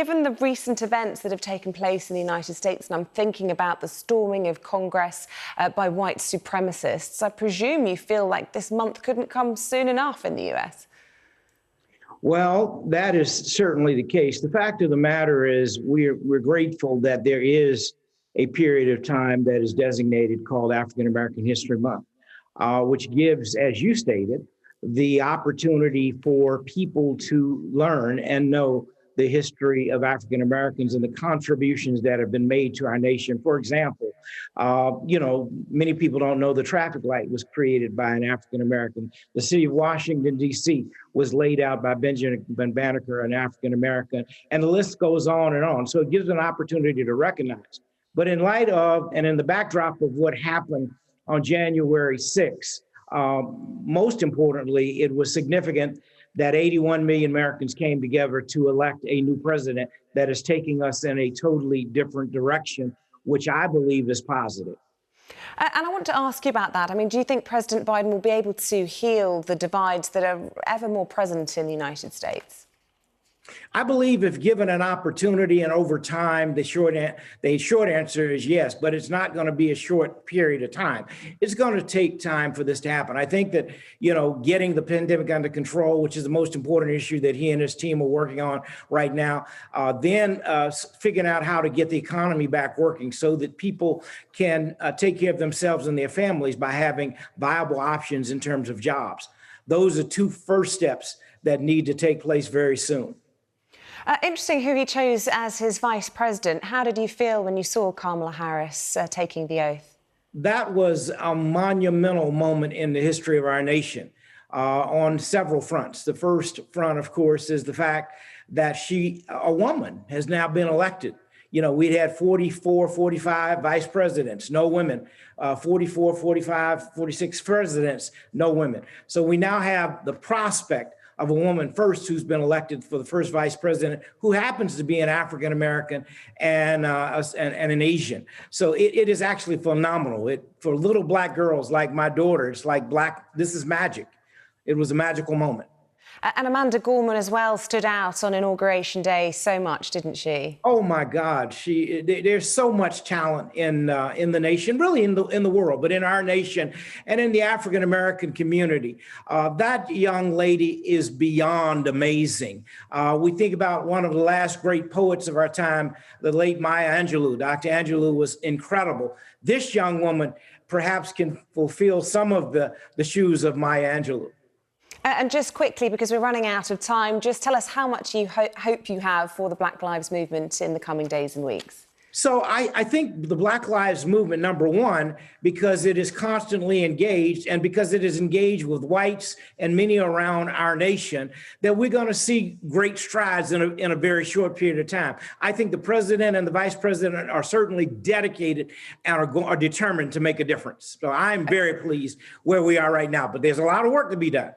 Given the recent events that have taken place in the United States, and I'm thinking about the storming of Congress by white supremacists, I presume you feel like this month couldn't come soon enough in the US. Well, that is certainly the case. The fact of the matter is we're grateful that there is a period of time that is designated called African American History Month, which gives, as you stated, the opportunity for people to learn and know the history of African Americans and the contributions that have been made to our nation. For example, many people don't know the traffic light was created by an African American. The city of Washington, D.C. was laid out by Benjamin Banneker, an African American, and the list goes on and on. So it gives an opportunity to recognize. But in light of and in the backdrop of what happened on January 6th, most importantly, it was significant that 81 million Americans came together to elect a new president that is taking us in a totally different direction, which I believe is positive. And I want to ask you about that. I mean, do you think President Biden will be able to heal the divides that are ever more present in the United States? I believe if given an opportunity and over time, the short answer is yes, but it's not going to be a short period of time. It's going to take time for this to happen. I think that, getting the pandemic under control, which is the most important issue that he and his team are working on right now, then figuring out how to get the economy back working so that people can take care of themselves and their families by having viable options in terms of jobs. Those are two first steps that need to take place very soon. Interesting who he chose as his vice president. How did you feel when you saw Kamala Harris taking the oath? That was a monumental moment in the history of our nation on several fronts. The first front, of course, is the fact that a woman, has now been elected. We'd had 44, 45 vice presidents, no women, 44, 45, 46 presidents, no women. So we now have the prospect of a woman first who's been elected for the first vice president, who happens to be an African American and an Asian. So it is actually phenomenal. For little Black girls like my daughter, it's like this is magic. It was a magical moment. And Amanda Gorman as well stood out on Inauguration Day so much, didn't she? Oh my God, there's so much talent in the nation, really in the world, but in our nation and in the African American community. That young lady is beyond amazing. We think about one of the last great poets of our time, the late Maya Angelou. Dr. Angelou was incredible. This young woman perhaps can fulfill some of the shoes of Maya Angelou. And just quickly, because we're running out of time, just tell us how much you hope you have for the Black Lives Movement in the coming days and weeks. So I think the Black Lives Movement, number one, because it is constantly engaged and because it is engaged with whites and many around our nation, that we're going to see great strides in a very short period of time. I think the president and the vice president are certainly dedicated and are determined to make a difference. So I'm very pleased where we are right now, but there's a lot of work to be done.